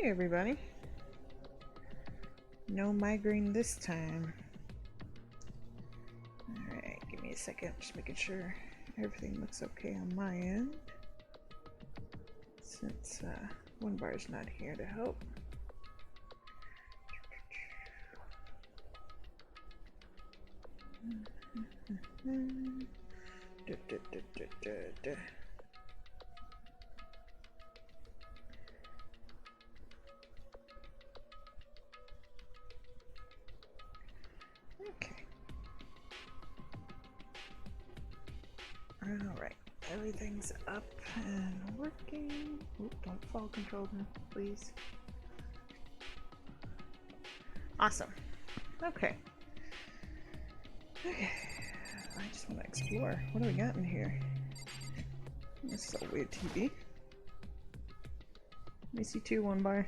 Hey everybody. No migraine this time. Alright, give me a second, just making sure everything looks okay on my end. Since OneBar's not here to help. Okay. Alright, everything's up and working. Oop, don't fall control me, please. Awesome. Okay. Okay. I just want to explore. What do we got in here? This is a weird TV. Let me see two, OneBar.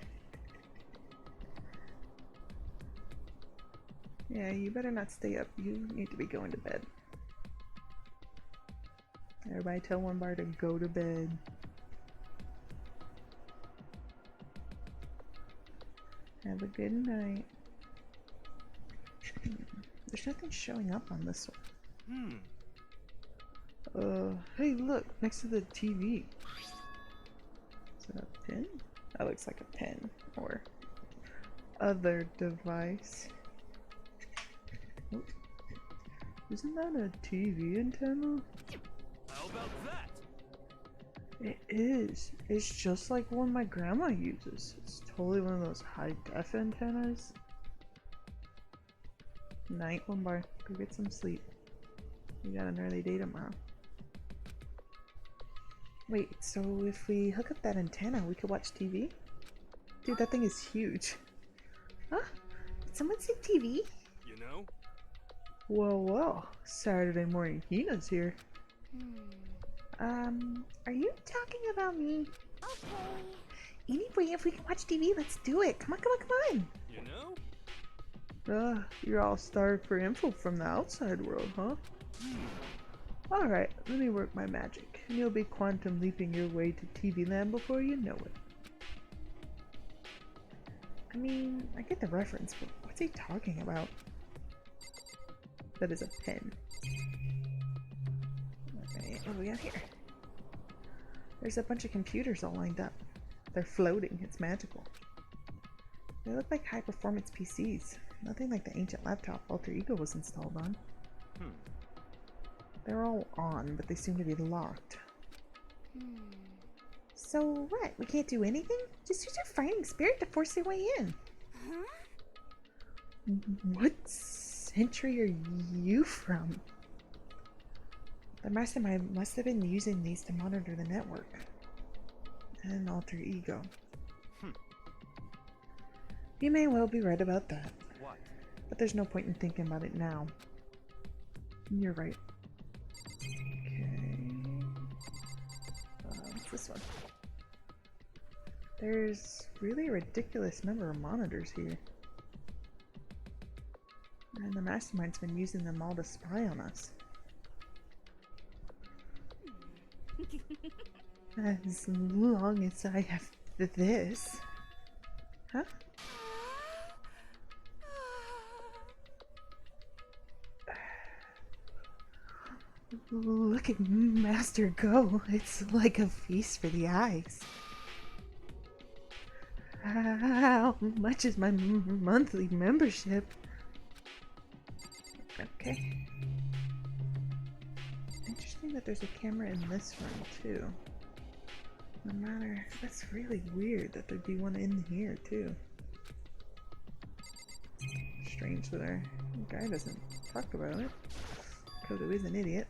Yeah, you better not stay up. You need to be going to bed. Everybody tell OneBar to go to bed. Have a good night. There's nothing showing up on this one. Hey look, next to the TV. Is that a pin? That looks like a pen or other device. Oh. Isn't that a TV antenna? How about that? It is. It's just like one my grandma uses. It's totally one of those high-def antennas. Night, OneBar. Go get some sleep. You got an early day tomorrow. Wait, so if we hook up that antenna, we could watch TV? Dude, that thing is huge. Huh? Did someone say TV? You know? Well, Saturday morning Hina's here. Are you talking about me? Okay. Anyway, if we can watch TV, let's do it. Come on, come on, come on. You know? You're all starved for info from the outside world, huh? Alright, let me work my magic, and you'll be quantum leaping your way to TV land before you know it. I mean, I get the reference, but what's he talking about? That is a pen. Alright, what do we got here? There's a bunch of computers all lined up. They're floating, it's magical. They look like high-performance PCs. Nothing like the ancient laptop Alter Ego was installed on. They're all on, but they seem to be locked. So what? We can't do anything? Just use your fighting spirit to force their way in. Huh? What century are you from? The mastermind must have been using these to monitor the network. And Alter Ego. You may well be right about that. What? But there's no point in thinking about it now. You're right. Okay. What's this one? There's really a ridiculous number of monitors here. And the mastermind's been using them all to spy on us. As long as I have this. Huh? Look at Master go. It's like a feast for the eyes. How much is my monthly membership? Okay. Interesting that there's a camera in this room too. No matter, that's really weird that there'd be one in here too. Strange that our guy doesn't talk about it. Kodo is an idiot.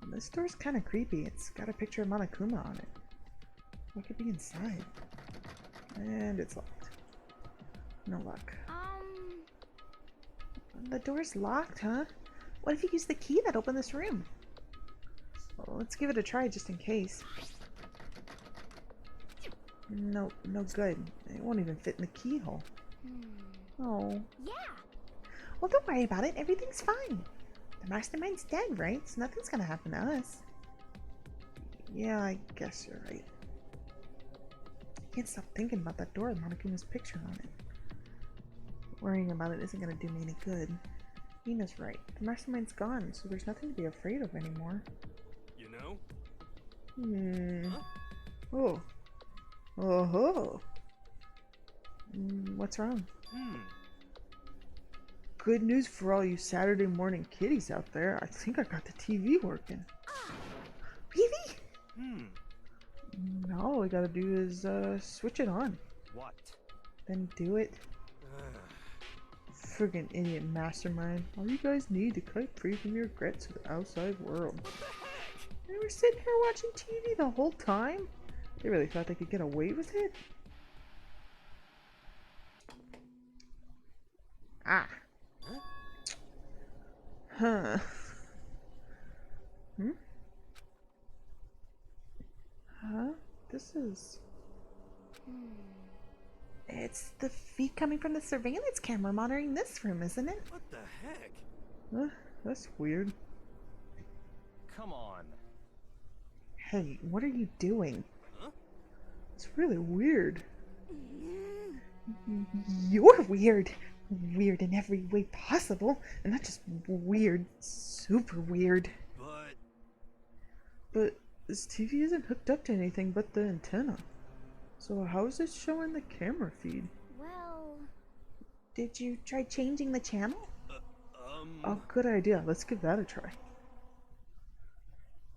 This door's kind of creepy. It's got a picture of Monokuma on it. What could be inside? And it's locked. No luck. The door's locked, huh? What if you use the key that opened this room? Well, let's give it a try just in case. No good. It won't even fit in the keyhole. Oh. Yeah. Well, don't worry about it. Everything's fine. The mastermind's dead, right? So nothing's gonna happen to us. Yeah, I guess you're right. can't stop thinking about that door with Monokuma's picture on it. Worrying about it isn't gonna do me any good. Ina's right. The mastermind's gone, so there's nothing to be afraid of anymore. You know? Huh? Oh. Oh-ho! What's wrong? Good news for all you Saturday morning kiddies out there. I think I got the TV working. Really? Now all we gotta do is switch it on. What? Then do it. Friggin' idiot mastermind. All you guys need to cut free from your regrets to the outside world. What the heck? They were sitting here watching TV the whole time? They really thought they could get away with it? Ah. Huh. Huh? This is... It's the feed coming from the surveillance camera monitoring this room, isn't it? What the heck? That's weird. Come on. Hey, what are you doing? Huh? It's really weird. You're weird. Weird in every way possible. And not just weird, super weird. But this TV isn't hooked up to anything but the antenna. So how is it showing the camera feed? Well... Did you try changing the channel? Oh, good idea. Let's give that a try.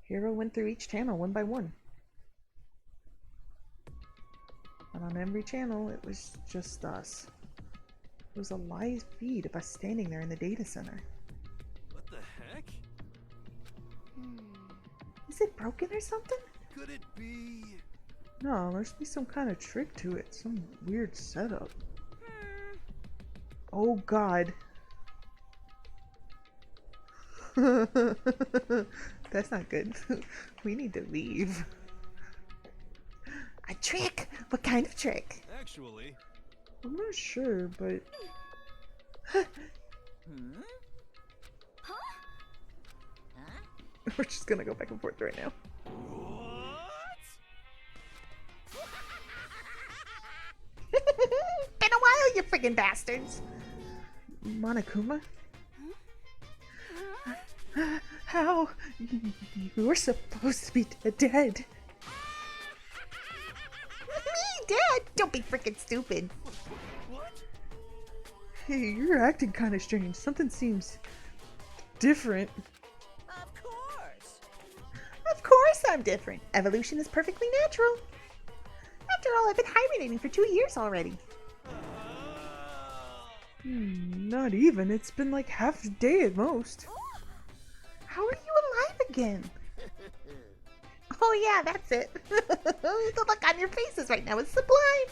Hero went through each channel one by one. And on every channel, it was just us. It was a live feed of us standing there in the data center. What the heck? Is it broken or something? Could it be? No, there must be some kind of trick to it. Some weird setup. Oh god. That's not good. We need to leave. A trick? What kind of trick? Actually... I'm not sure, but... We're just gonna go back and forth right now. Been a while, you friggin' bastards! Monokuma? How? You were supposed to be dead. Me dead? Don't be frickin' stupid. What? Hey, you're acting kinda strange. Something seems different. Of course! Of course I'm different. Evolution is perfectly natural. After all, I've been hibernating for 2 years already. Not even. It's been like half a day at most. How are you alive again? Oh yeah, that's it. The look on your faces right now is sublime.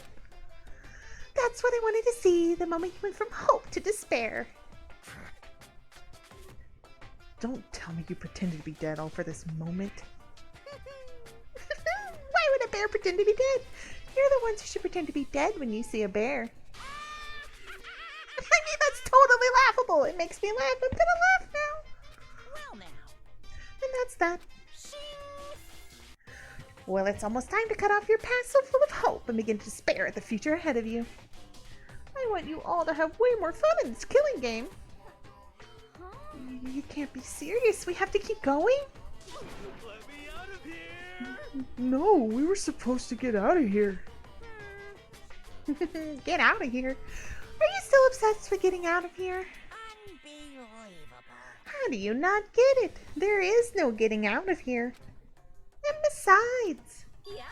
That's what I wanted to see the moment you went from hope to despair. Don't tell me you pretended to be dead all for this moment. Why would a bear pretend to be dead? You're the ones who should pretend to be dead when you see a bear. I mean, that's totally laughable. It makes me laugh. I'm gonna laugh now. Well now. And that's that. Shing. Well, it's almost time to cut off your past so full of hope and begin to despair at the future ahead of you. I want you all to have way more fun in this killing game. You can't be serious. We have to keep going? Let me out of here! No, we were supposed to get out of here. Get out of here? Are you still obsessed with getting out of here? Unbelievable. How do you not get it? There is no getting out of here. And besides, Yep.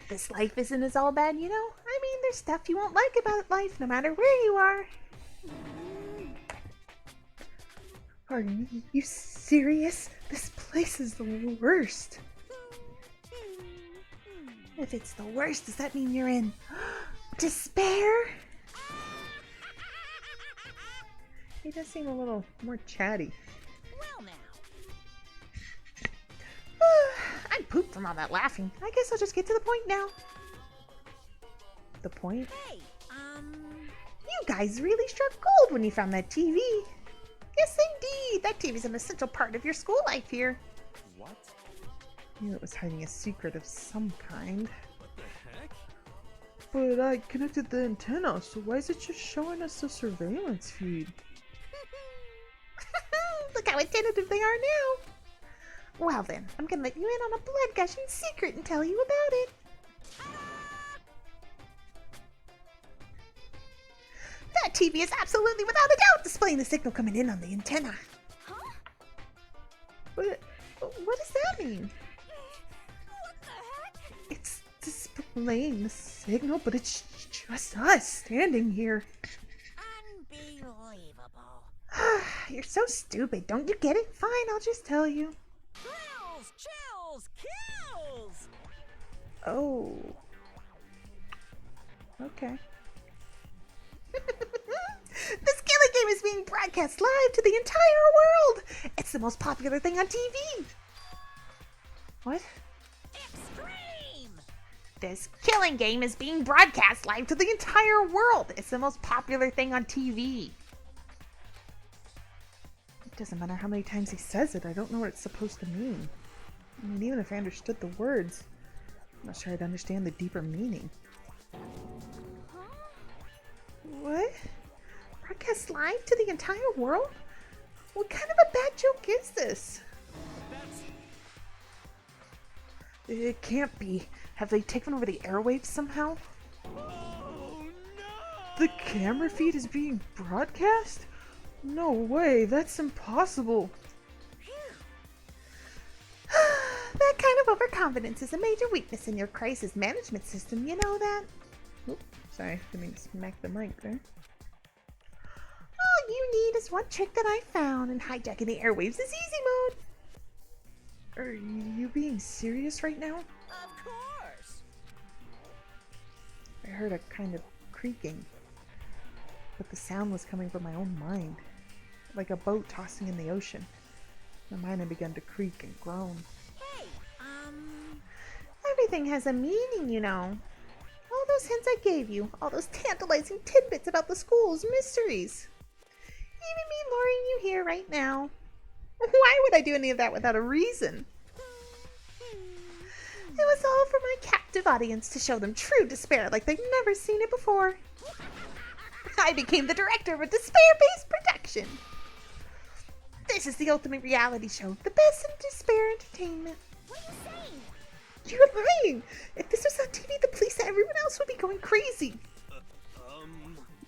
this life isn't as all bad, you know? I mean, there's stuff you won't like about life no matter where you are. Are you serious? This place is the worst. If it's the worst, does that mean you're in despair? He does seem a little more chatty. Well now. I'm pooped from all that laughing. I guess I'll just get to the point now. The point? Hey, You guys really struck gold when you found that TV. Yes, indeed. That TV's an essential part of your school life here. What? I knew it was hiding a secret of some kind. What the But I connected the antenna, so why is it just showing us the surveillance feed? Look how attentive they are now. Well then, I'm gonna let you in on a blood-gushing secret and tell you about it. That TV is absolutely without a doubt displaying the signal coming in on the antenna. Huh? What does that mean? What the heck? It's displaying the signal, but it's just us standing here. Unbelievable. You're so stupid. Don't you get it? Fine, I'll just tell you. Thrills, chills, kills! Oh. Okay. This killing game is being broadcast live to the entire world. It's the most popular thing on TV. What? Extreme! This killing game is being broadcast live to the entire world. It's the most popular thing on TV. It doesn't matter how many times he says it, I don't know what it's supposed to mean. I mean, even if I understood the words, I'm not sure I'd understand the deeper meaning. What? Broadcast live to the entire world? What kind of a bad joke is this? That's It can't be. Have they taken over the airwaves somehow? oh no! The camera feed is being broadcast? No way, that's impossible. That kind of overconfidence is a major weakness in your crisis management system, you know that? Oop, sorry, didn't mean to smack the mic there. All you need is one trick that I found, and hijacking the airwaves is easy mode. Are you being serious right now? Of course! I heard a kind of creaking, but the sound was coming from my own mind, like a boat tossing in the ocean. My mind had begun to creak and groan. Hey, Everything has a meaning, you know. All those hints I gave you, all those tantalizing tidbits about the school's mysteries. Even me luring you here right now. Why would I do any of that without a reason? It was all for my captive audience to show them true despair like they've never seen it before. I became the director of a despair-based production. This is the ultimate reality show, the best in despair entertainment. what are you saying? You're lying! If this was on TV, the police and everyone else would be going crazy.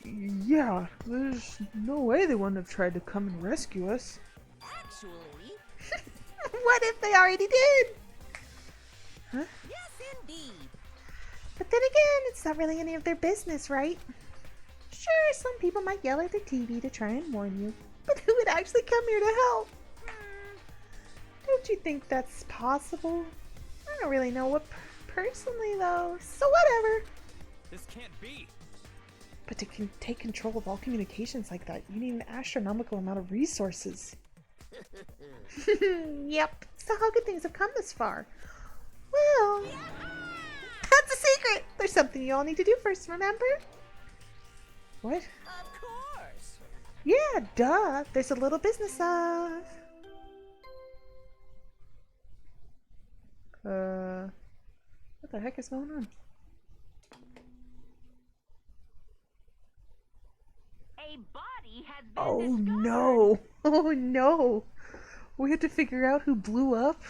Yeah, there's no way they wouldn't have tried to come and rescue us. Actually, What if they already did? Huh? yes indeed. But then again, it's not really any of their business, right? Sure, some people might yell at their TV to try and warn you, but who would actually come here to help? Don't you think that's possible? I don't really know what personally, though, so whatever. This can't be. But to take control of all communications like that, you need an astronomical amount of resources. Yep, so how could things have come this far? Well, that's a secret. There's something you all need to do first, remember? What? Of course. Yeah, duh. There's a little business What the heck is going on? A body has been Oh discovered. no! Oh no! We have to figure out who blew up?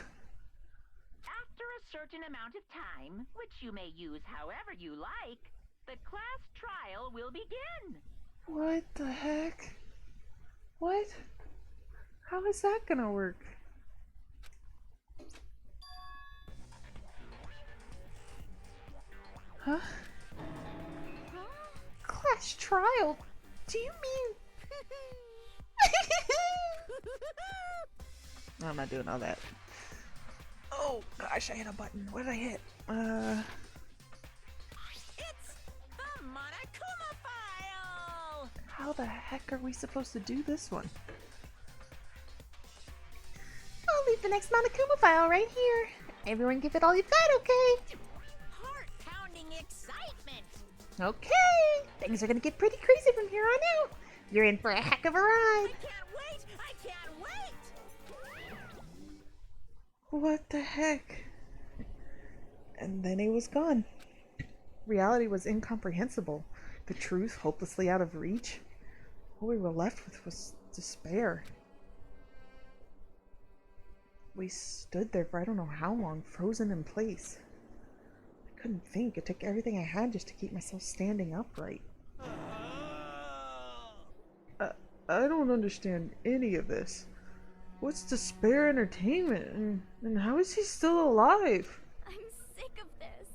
After a certain amount of time, which you may use however you like, the class trial will begin. What the heck? What? How is that gonna work? Huh? class trial. Do you mean? I'm not doing all that. Oh gosh, I hit a button. What did I hit? It's the Monokuma File! How the heck are we supposed to do this one? I'll leave the next Monokuma file right here. Everyone give it all you've got, okay? Heart-pounding excitement! Okay. Things are gonna get pretty crazy from here on out. You're in for a heck of a ride. I can't wait! I can't wait! What the heck? And then he was gone. Reality was incomprehensible. The truth hopelessly out of reach. All we were left with was despair. We stood there for I don't know how long, frozen in place. I couldn't think. It took everything I had just to keep myself standing upright. I don't understand any of this. What's Despair Entertainment? And how is he still alive? I'm sick of this.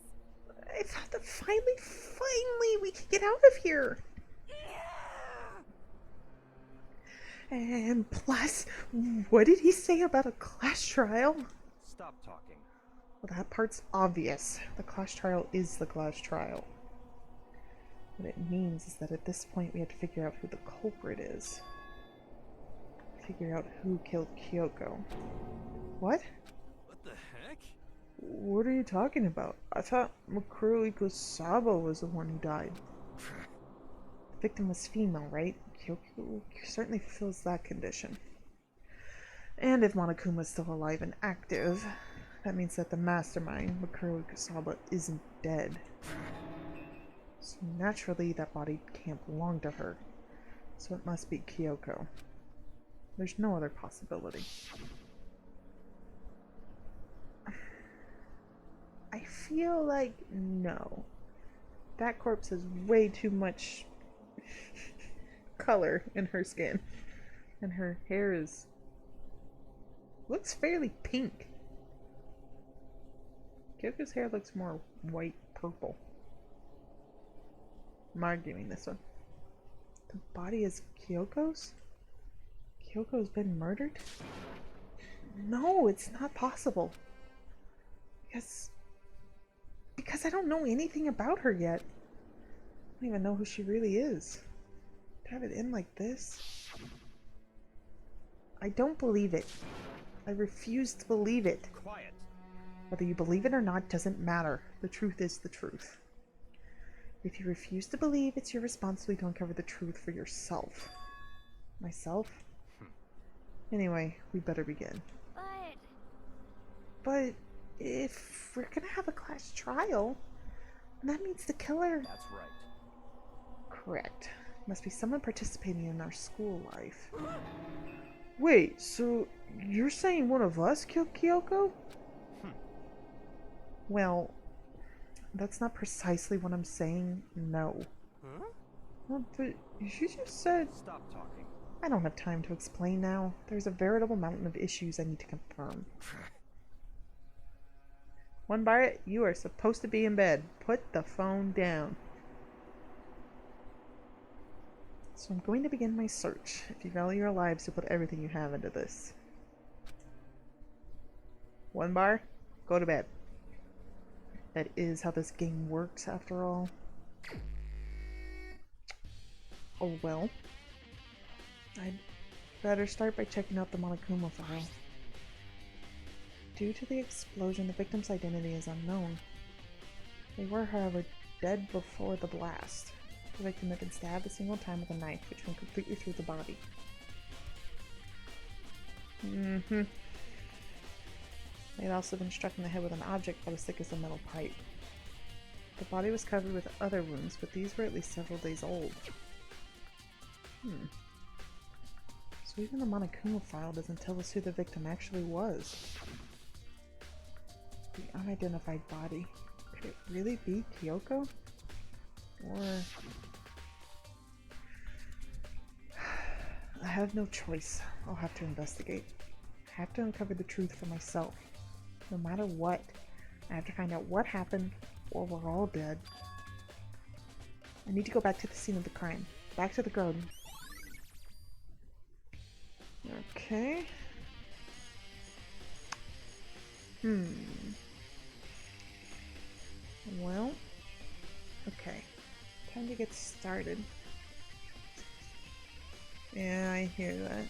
I thought that finally we could get out of here. And plus, what did he say about a class trial? Stop talking. Well, that part's obvious. The class trial is the class trial. What it means is that at this point we have to figure out who the culprit is. Figure out who killed Kyoko. What? What the heck? What are you talking about? I thought Makoto Saba was the one who died. The victim was female, right? Kyoko certainly fulfills that condition. And if Monokuma is still alive and active, that means that the mastermind, Makoto Saba, isn't dead. So naturally, that body can't belong to her. So it must be Kyoko. There's no other possibility. I feel like no. That corpse has way too much color in her skin. And her hair looks fairly pink. Kyoko's hair looks more white purple. I'm arguing this one. The body is Kyoko's? Kyoko's been murdered? No, it's not possible. Because I don't know anything about her yet. I don't even know who she really is. To have it end like this? I don't believe it. I refuse to believe it. Quiet. Whether you believe it or not doesn't matter. The truth is the truth. If you refuse to believe, it's your responsibility to uncover the truth for yourself. Myself? Anyway, we better begin. But if we're gonna have a class trial, that means the killer... That's right. Correct. Must be someone participating in our school life. Wait, so you're saying one of us killed Kyoko? Well, that's not precisely what I'm saying, no. Huh? Well, but you just said... Stop talking. I don't have time to explain now. There's a veritable mountain of issues I need to confirm. OneBarIt, you are supposed to be in bed. Put the phone down. So I'm going to begin my search. If you value your lives, you'll put everything you have into this. OneBar, go to bed. That is how this game works, after all. Oh well. I'd better start by checking out the Monokuma File. Due to the explosion, the victim's identity is unknown. They were, however, dead before the blast. The victim had been stabbed a single time with a knife, which went completely through the body. They had also been struck in the head with an object about as thick as a metal pipe. The body was covered with other wounds, but these were at least several days old. So even the Monokuma File doesn't tell us who the victim actually was. The unidentified body. Could it really be Kyoko? Or... I have no choice. I'll have to investigate. I have to uncover the truth for myself. No matter what, I have to find out what happened, or we're all dead. I need to go back to the scene of the crime. Back to the garden. Okay. Well, okay. Time to get started. Yeah, I hear that.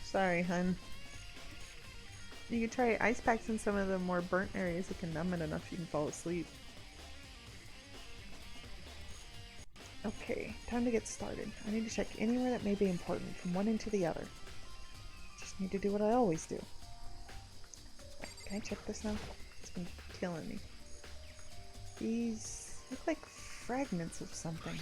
Sorry, hun. You can try ice packs in some of the more burnt areas. It can numb it enough you can fall asleep. Okay, time to get started. I need to check anywhere that may be important, from one end to the other. Just need to do what I always do. Can I check this now? It's been killing me. These look like fragments of something.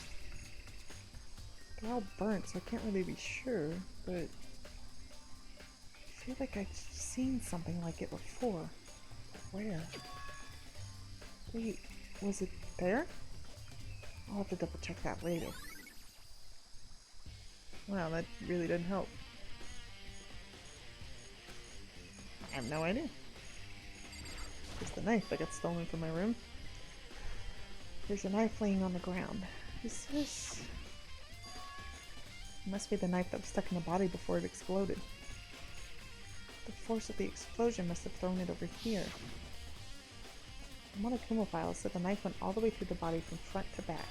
They're all burnt, so I can't really be sure, but I feel like I've seen something like it before. Where? Wait, was it there? I'll have to double check that later. Wow, that really didn't help. I have no idea. There's the knife that got stolen from my room. There's a knife laying on the ground. Is this... It must be the knife that was stuck in the body before it exploded. The force of the explosion must have thrown it over here. The Monokuma File said the knife went all the way through the body from front to back.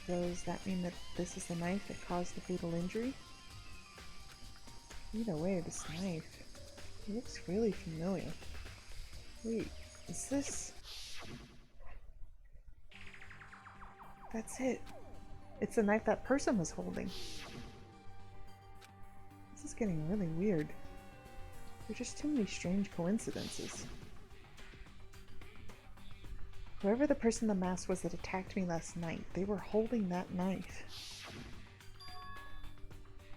Does that mean that this is the knife that caused the fatal injury? Either way, this knife, it looks really familiar. Wait, is this... That's it. It's the knife that person was holding. This is getting really weird. There's just too many strange coincidences. Whoever the person in the mask was that attacked me last night, they were holding that knife.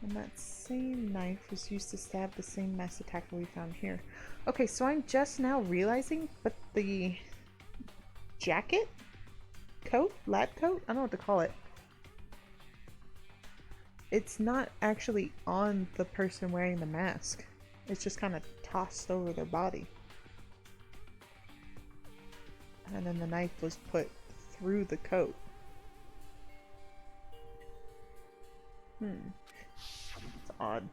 And that same knife was used to stab the same mass attacker we found here. Okay, so I'm just now realizing, but the jacket? Coat? Lab coat? I don't know what to call it. It's not actually on the person wearing the mask. It's just kind of tossed over their body. And then the knife was put through the coat. It's odd.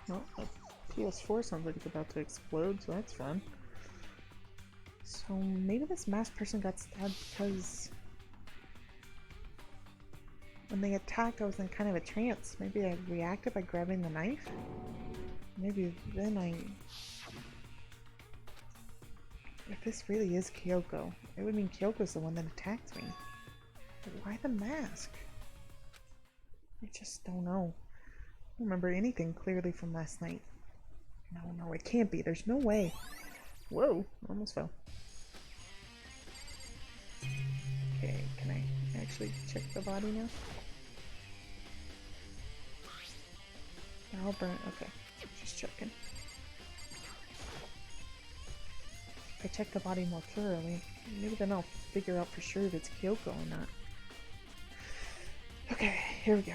Well, a PS4 sounds like it's about to explode, so that's fun. So maybe this masked person got stabbed because when they attacked I was in kind of a trance. Maybe I reacted by grabbing the knife? Maybe then If this really is Kyoko, it would mean Kyoko's the one that attacked me. But why the mask? I just don't know. I don't remember anything clearly from last night. No, it can't be. There's no way. Whoa, almost fell. Okay, can I actually check the body now? They're all burnt. Okay, just checking. If I check the body more thoroughly, maybe then I'll figure out for sure if it's Kyoko or not. Okay, here we go.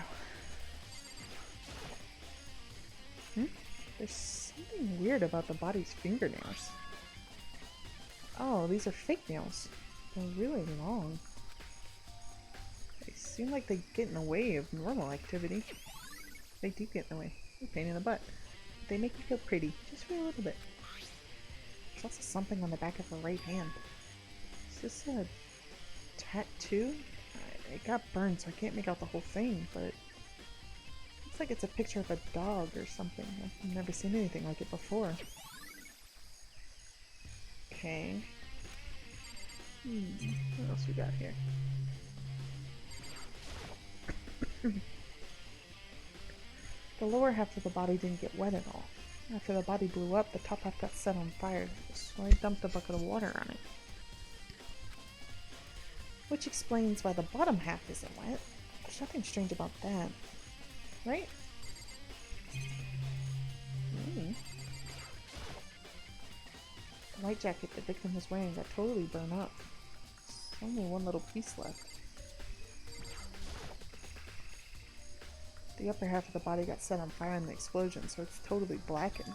There's something weird about the body's fingernails. Oh, these are fake nails. They're really long. They seem like they get in the way of normal activity. They do get in the way. They're a pain in the butt. But they make you feel pretty, just for a little bit. There's also something on the back of her right hand. Is this a tattoo? It got burned, so I can't make out the whole thing, but it looks like it's a picture of a dog or something. I've never seen anything like it before. Okay. What else we got here? The lower half of the body didn't get wet at all. After the body blew up, the top half got set on fire, so I dumped a bucket of water on it. Which explains why the bottom half isn't wet. There's nothing strange about that. Right? The white jacket the victim was wearing got totally burned up. There's only one little piece left. The upper half of the body got set on fire in the explosion, so it's totally blackened.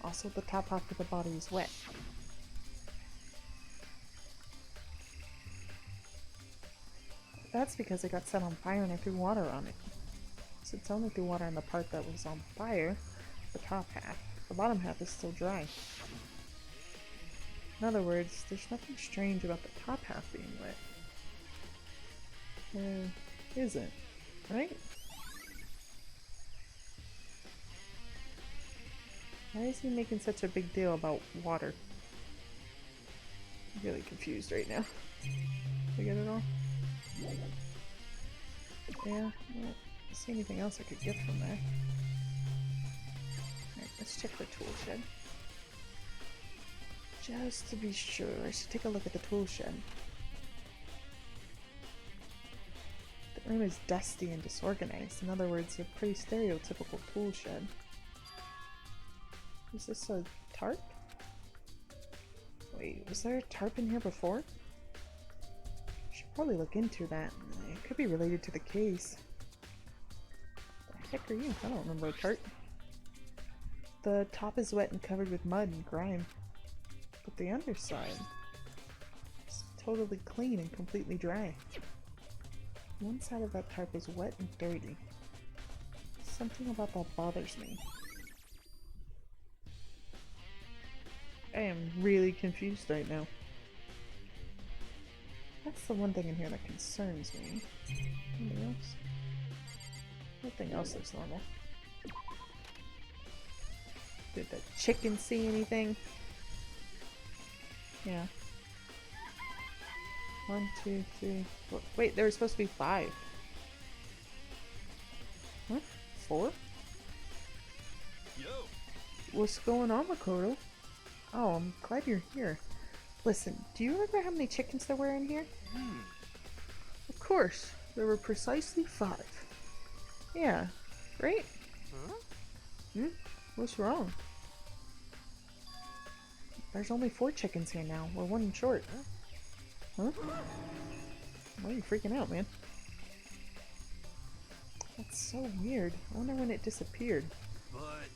Also, the top half of the body is wet. That's because it got set on fire and I threw water on it. So it's only threw water on the part that was on fire, the top half. The bottom half is still dry. In other words, there's nothing strange about the top half being wet. There isn't, right? Why is he making such a big deal about water? I'm really confused right now. Did I get it all? Yeah, I don't see anything else I could get from there. Alright, let's check the tool shed. Just to be sure, I should take a look at the tool shed. The room is dusty and disorganized. In other words, a pretty stereotypical tool shed. Is this a tarp? Wait, was there a tarp in here before? Should probably look into that. It could be related to the case. The heck are you? I don't remember a tarp. The top is wet and covered with mud and grime. But the underside is totally clean and completely dry. One side of that tarp is wet and dirty. Something about that bothers me. I am really confused right now. That's the one thing in here that concerns me. Anything else? Nothing else looks normal. Did the chicken see anything? Yeah. 1, 2, 3, 4. Wait, there was supposed to be 5. Huh? 4? Yo. What's going on, Makoto? Oh, I'm glad you're here. Listen, do you remember how many chickens there were in here? Of course, there were precisely 5. Yeah, right? Huh? Hmm? What's wrong? There's only 4 chickens here now. We're 1 short. Huh? Why are you freaking out, man? That's so weird. I wonder when it disappeared. But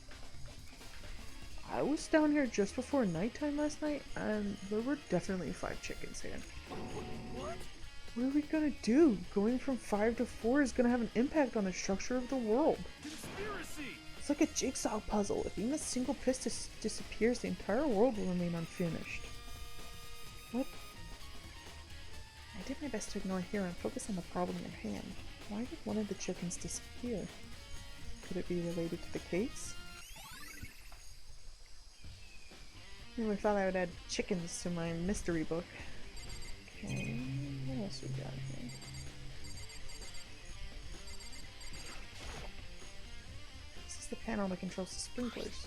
I was down here just before nighttime last night, and there were definitely 5 chickens here. what? What are we gonna do? Going from 5 to 4 is gonna have an impact on the structure of the world. Conspiracy. It's like a jigsaw puzzle. If even a single piece disappears, the entire world will remain unfinished. What? I did my best to ignore here and focus on the problem at hand. Why did one of the chickens disappear? Could it be related to the case? I thought I would add chickens to my mystery book. Okay, what else we got here? This is the panel that controls the sprinklers.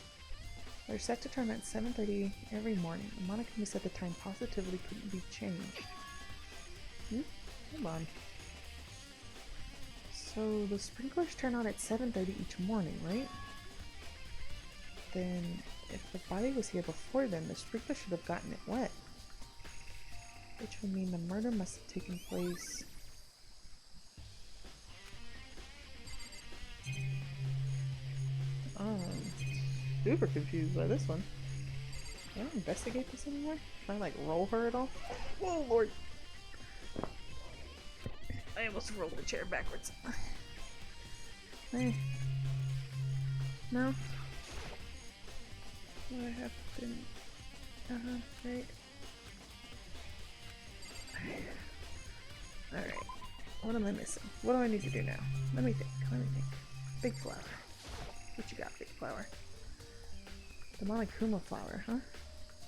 They're set to turn at 7:30 every morning. Monokuma said the time positively couldn't be changed. Hold on. So the sprinklers turn on at 7:30 each morning, right? Then if the body was here before then, the sprinkler should have gotten it wet. Which would mean the murder must have taken place... super confused by this one. Can I investigate this anymore? Can I like roll her at all? Oh lord! I almost rolled the chair backwards. Hey. No? What happened? Right. Alright. What am I missing? What do I need to do now? Let me think. Big flower. What you got, big flower? The Monokuma flower, huh?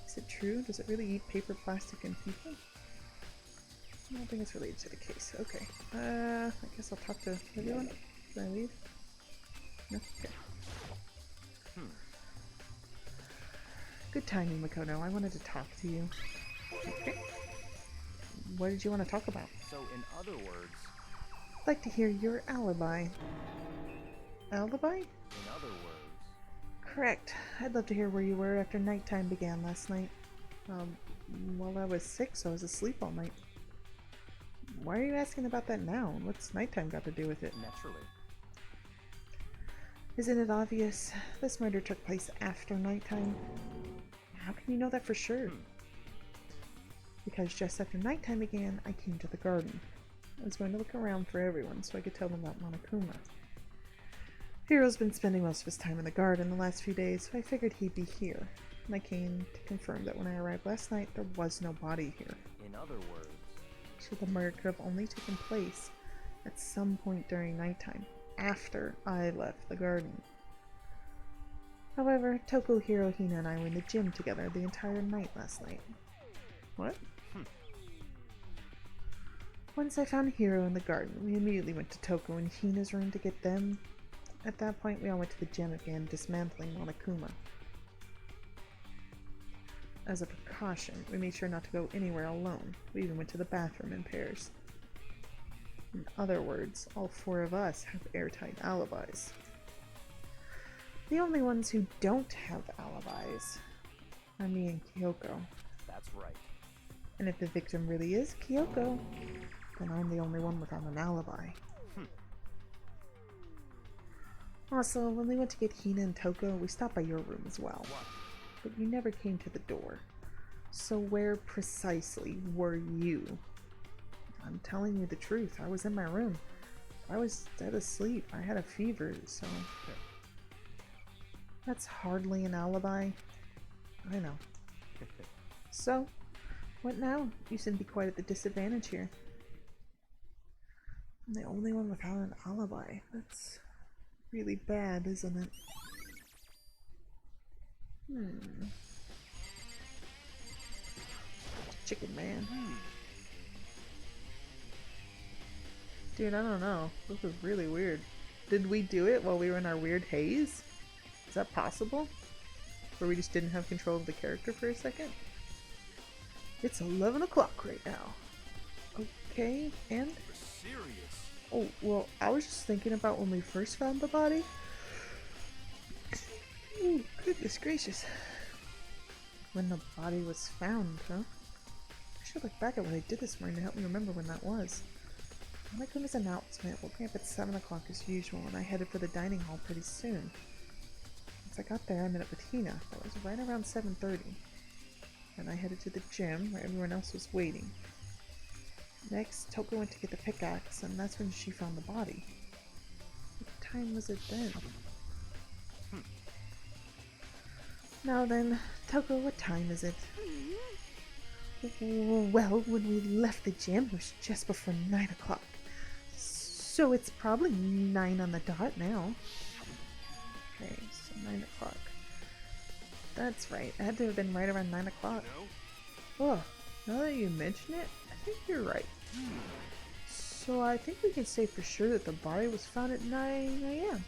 Is it true? Does it really eat paper, plastic, and people? I don't think it's related to the case. Okay. I guess I'll talk to everyone. Can I leave? No? Okay. Good timing, Mikono. I wanted to talk to you. Okay. What did you want to talk about? So, in other words, I'd like to hear your alibi. Alibi? in other words, Correct. I'd love to hear where you were after nighttime began last night. Well, I was sick, so I was asleep all night. Why are you asking about that now? What's nighttime got to do with it? naturally. Isn't it obvious? This murder took place after nighttime. How can you know that for sure? Because just after nighttime began, I came to the garden. I was going to look around for everyone so I could tell them about Monokuma. Hiro's been spending most of his time in the garden the last few days, so I figured he'd be here. And I came to confirm that when I arrived last night, there was no body here. In other words, So the murder could have only taken place at some point during nighttime, after I left the garden. However, Toko, Hiro, Hina, and I were in the gym together the entire night last night. What? Once I found Hiro in the garden, we immediately went to Toko and Hina's room to get them. At that point, we all went to the gym again, dismantling Monokuma. As a precaution, we made sure not to go anywhere alone. We even went to the bathroom in pairs. In other words, all four of us have airtight alibis. The only ones who don't have alibis are me and Kyoko. That's right. And if the victim really is Kyoko, then I'm the only one without an alibi. Also, when we went to get Hina and Toko, we stopped by your room as well. But you never came to the door. So where precisely were you? I'm telling you the truth. I was in my room. I was dead asleep. I had a fever, so... That's hardly an alibi. I know. So, what now? You seem to be quite at the disadvantage here. I'm the only one without an alibi. That's really bad, isn't it? Chicken man. Dude, I don't know. This was really weird. Did we do it while we were in our weird haze? Is that possible? Where we just didn't have control of the character for a second? It's 11 o'clock right now. Okay, and? Serious. Oh, well, I was just thinking about when we first found the body. Oh, goodness gracious. When the body was found, huh? I should look back at what I did this morning to help me remember when that was. Monokuma's announcement woke me up at 7 o'clock as usual, and I headed for the dining hall pretty soon. Once I got there, I met up with Hina. That was right around 7:30. And I headed to the gym, where everyone else was waiting. Next, Toko went to get the pickaxe, and that's when she found the body. What time was it then? Now then, Toko, what time is it? Well, when we left the gym, it was just before 9 o'clock. So it's probably 9 on the dot now. Okay, so 9 o'clock. That's right, it had to have been right around 9 o'clock. Oh, now that you mention it, I think you're right. So I think we can say for sure that the body was found at 9 a.m.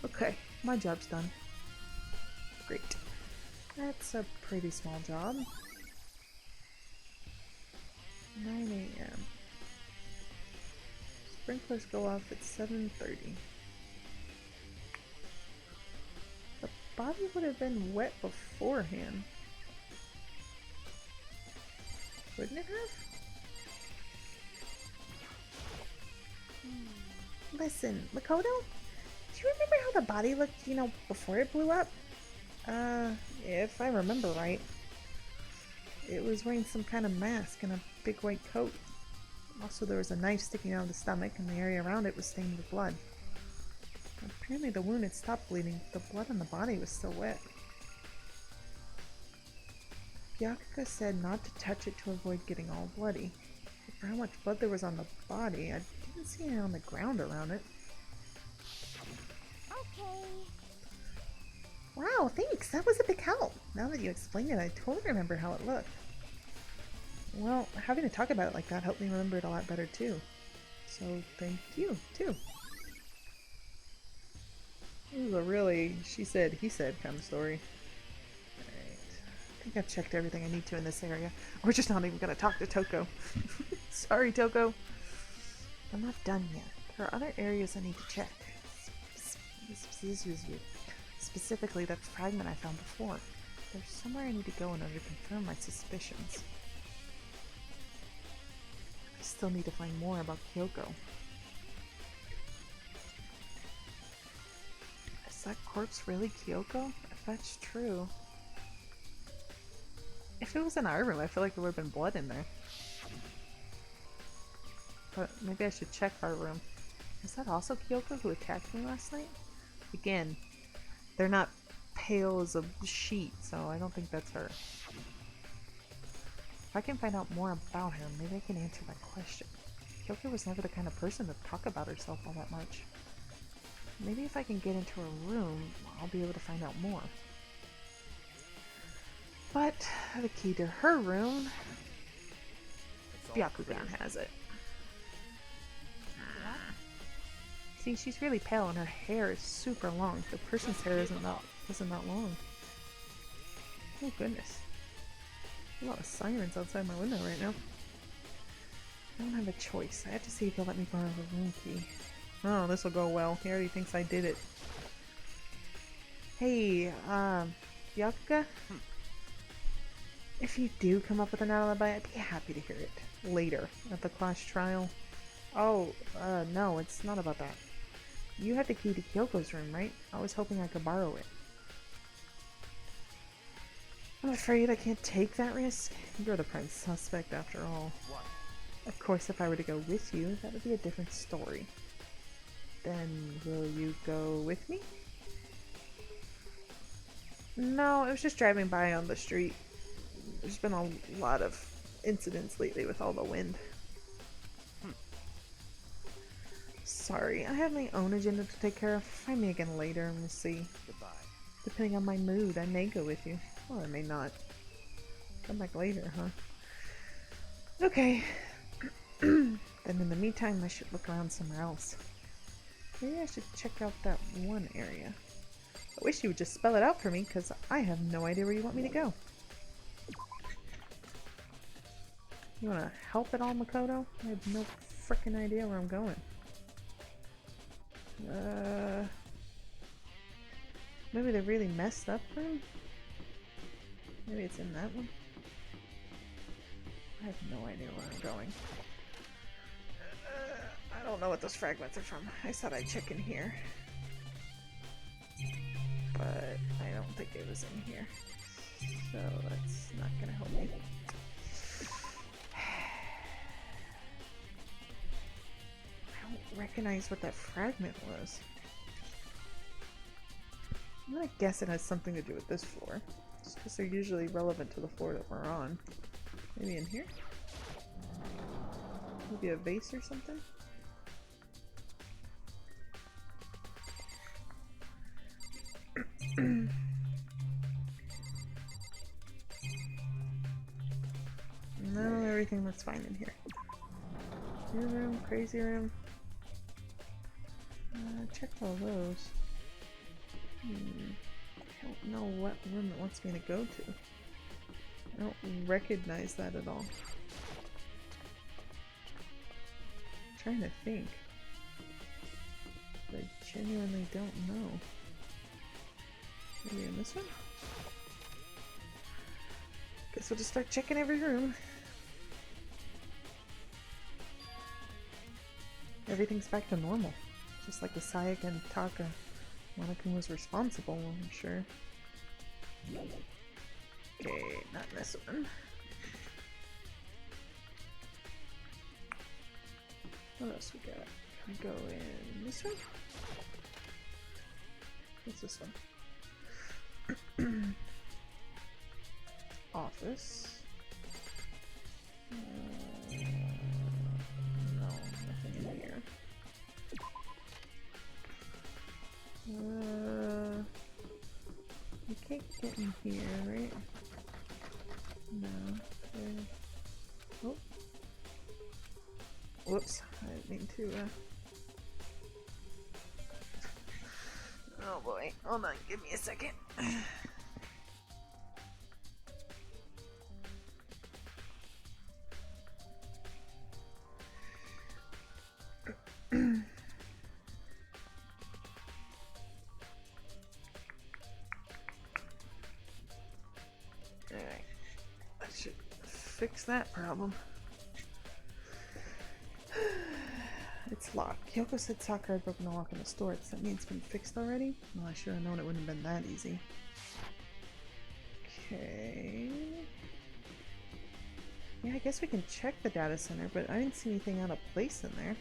Okay, my job's done. Great. That's a pretty small job. 9 a.m. Sprinklers go off at 7:30. The body would have been wet beforehand. Wouldn't it have? Listen, Makoto, do you remember how the body looked, before it blew up? If I remember right. It was wearing some kind of mask and a big white coat. Also, there was a knife sticking out of the stomach, and the area around it was stained with blood. Apparently the wound had stopped bleeding, but the blood on the body was still wet. Kyoko said not to touch it to avoid getting all bloody. But for how much blood there was on the body, I didn't see any on the ground around it. Okay. Wow, thanks. That was a big help. Now that you explained it, I totally remember how it looked. Well, having to talk about it like that helped me remember it a lot better too. So thank you, too. This is a really she said, he said kind of story. Alright. I think I've checked everything I need to in this area. We're just not even gonna talk to Toko. Sorry, Toko. I'm not done yet. There are other areas I need to check. Specifically that fragment I found before. There's somewhere I need to go in order to confirm my suspicions. I still need to find more about Kyoko. Is that corpse really Kyoko? If that's true. If it was in our room, I feel like there would have been blood in there. But maybe I should check our room. Is that also Kyoko who attacked me last night? Again, they're not pale as a sheet, so I don't think that's her. If I can find out more about her, maybe I can answer that question. Kyoko was never the kind of person to talk about herself all that much. Maybe if I can get into her room, I'll be able to find out more. But the key to her room, Byakugan has it. See, she's really pale and her hair is super long. The person's hair isn't that long. Oh goodness. A lot of sirens outside my window right now. I don't have a choice. I have to see if he'll let me borrow the room key. Oh, this will go well. He already thinks I did it. Hey, Kyoko? If you do come up with an alibi, I'd be happy to hear it. Later, at the class trial. Oh, no, it's not about that. You had the key to Kyoko's room, right? I was hoping I could borrow it. I'm afraid I can't take that risk. You're the prime suspect after all. What? Of course, if I were to go with you, that would be a different story. Then, will you go with me? No, I was just driving by on the street. There's been a lot of incidents lately with all the wind. Sorry, I have my own agenda to take care of. Find me again later and we'll see. Goodbye. Depending on my mood, I may go with you. Or I may not. Come back later, huh? Okay. Then in the meantime, I should look around somewhere else. Maybe I should check out that one area. I wish you would just spell it out for me, because I have no idea where you want me to go. You want to help at all, Makoto? I have no frickin' idea where I'm going. Maybe the really messed up room? Maybe it's in that one? I have no idea where I'm going. I don't know what those fragments are from. I thought I'd check in here. But I don't think it was in here. So that's not gonna help me. I don't recognize what that fragment was. I'm gonna guess it has something to do with this floor. Just because they're usually relevant to the floor that we're on. Maybe in here? Maybe a vase or something? No, everything looks fine in here. New room, crazy room. Checked all those. I don't know what room it wants me to go to. I don't recognize that at all. I'm trying to think. But I genuinely don't know. Maybe in this one? Guess we'll just start checking every room. Everything's back to normal. Just like the Sayaka and Taka. Monokuma was responsible, I'm sure. Okay, not this one. What else we got? Can we go in this one? What's this one? Office. No, nothing in here. You can't get in here, right? No. Oh. Whoops, I didn't mean to, Oh boy, hold on, give me a second. Alright, that should fix that problem. It's locked. Kyoko said Sakura had broken the lock in the store. Does that mean it's been fixed already? Well, I should have known it wouldn't have been that easy. Okay. Yeah, I guess we can check the data center, but I didn't see anything out of place in there.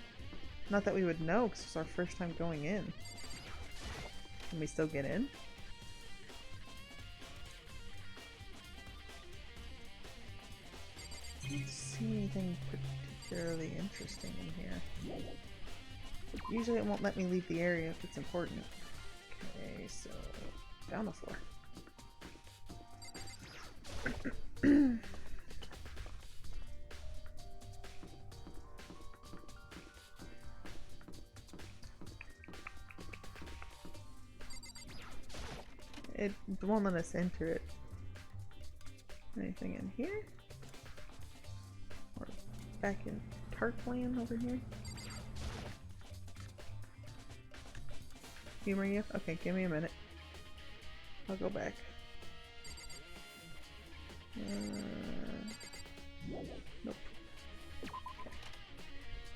Not that we would know, because it's our first time going in. Can we still get in? I don't see anything particularly interesting in here. Usually it won't let me leave the area if it's important. Okay, so down the floor. It won't let us enter it. Hey. anything in here? Or back in Tarkland over here? Humor you? Okay, give me a minute. I'll go back. Nope. Okay.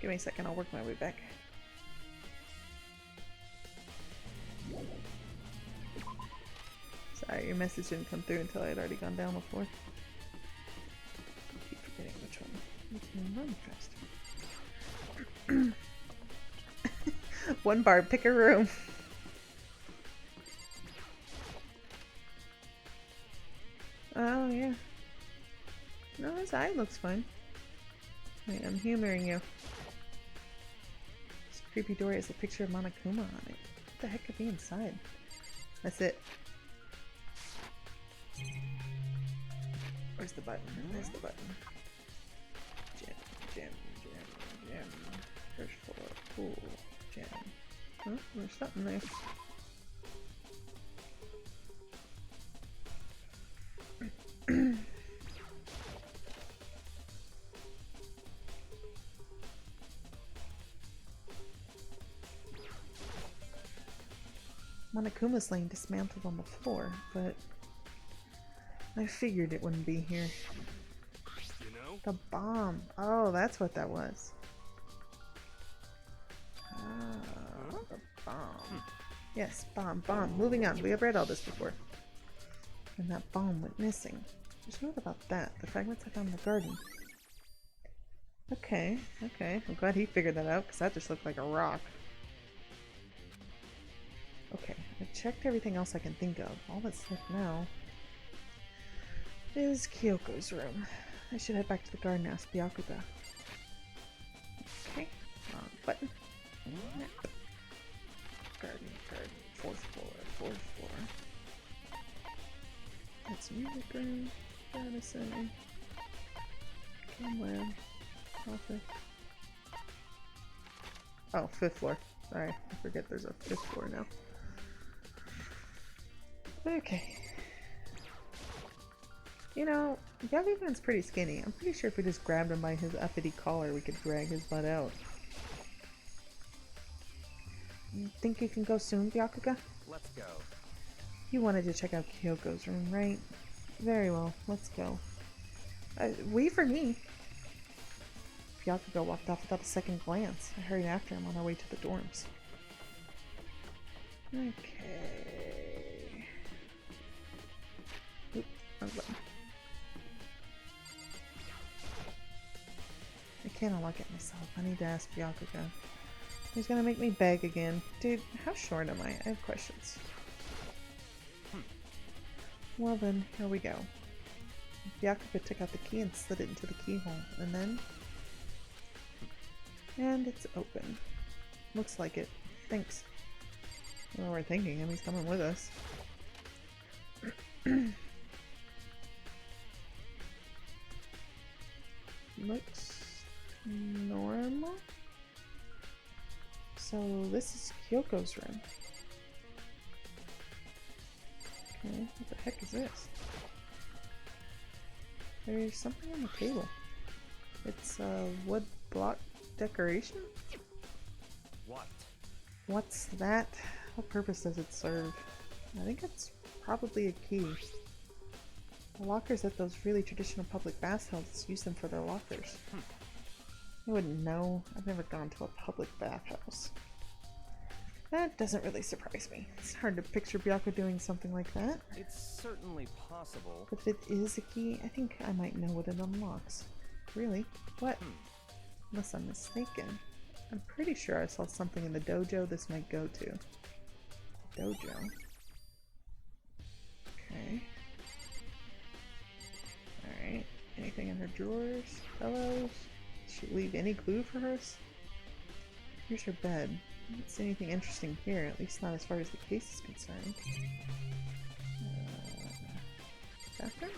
Give me a second, I'll work my way back. Sorry, your message didn't come through until I had already gone down the floor. I keep forgetting which one. Makes me run faster. One bar, pick a room. Oh, yeah. No, his eye looks fine. Wait, I'm humoring you. This creepy door has a picture of Monokuma on it. What the heck could be inside? That's it. Where's the button? There's the button. Gym, gym, gym, gym. First floor, pool, gym. Oh, there's something there. Monokuma's laying dismantled on the floor, but I figured it wouldn't be here. You know? The bomb. Oh, that's what that was. Ah, the bomb. Yes, bomb, bomb. Moving on. We have read all this before. And that bomb went missing. There's a note about that. The fragments I found in the garden. Okay, okay. I'm glad he figured that out, because that just looked like a rock. Okay, I checked everything else I can think of. All that's left now is Kyoko's room. I should head back to the garden and ask Byakuga. Okay, wrong button. Map. Garden, garden, fourth floor. That's music room, data center, cam lab, office. Oh, fifth floor. Sorry, I forget there's a fifth floor now. Okay. You know, Byakugan's pretty skinny. I'm pretty sure if we just grabbed him by his uppity collar, we could drag his butt out. You think you can go soon, Byakuga? Let's go. You wanted to check out Kyoko's room, right? Very well, let's go. Wait for me! Byakuga walked off without a second glance. I hurried after him on our way to the dorms. Okay. Oop, wrong button. I can't unlock it myself. I need to ask Byakuga. He's gonna make me beg again. Dude, how short am I? I have questions. Well then, here we go. Byakuga took out the key and slid it into the keyhole, and then... And it's open. Looks like it. Thanks. Well, we're thanking him. He's coming with us. Looks normal. So this is Kyoko's room. Okay, what the heck is this? There's something on the table. It's a wood block decoration? What? What's that? What purpose does it serve? I think it's probably a key. The lockers at those really traditional public bathhouses use them for their lockers. I wouldn't know. I've never gone to a public bathhouse. That doesn't really surprise me. It's hard to picture Byakuga doing something like that. It's certainly possible. But if it is a key, I think I might know what it unlocks. Really? What? Unless I'm mistaken. I'm pretty sure I saw something in the dojo this might go to. Dojo. Okay. Alright. Anything in her drawers? Pillows? Did she leave any clue for us? Here's her bed. I don't see anything interesting here, at least not as far as the case is concerned. Bathroom?